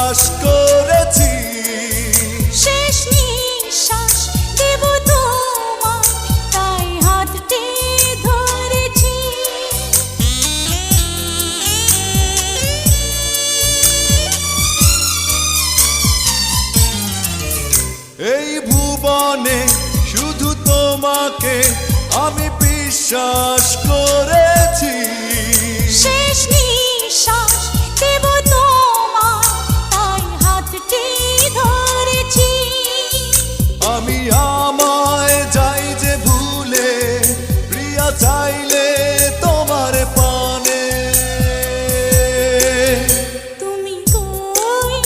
বিশ্বাস করেছি। শেষ নিঃশ্বাস দেব তোমায়, তাই হাতটি ধরেছি। এই ভুবনে শুধু তোমাকে আমি বিশ্বাস করে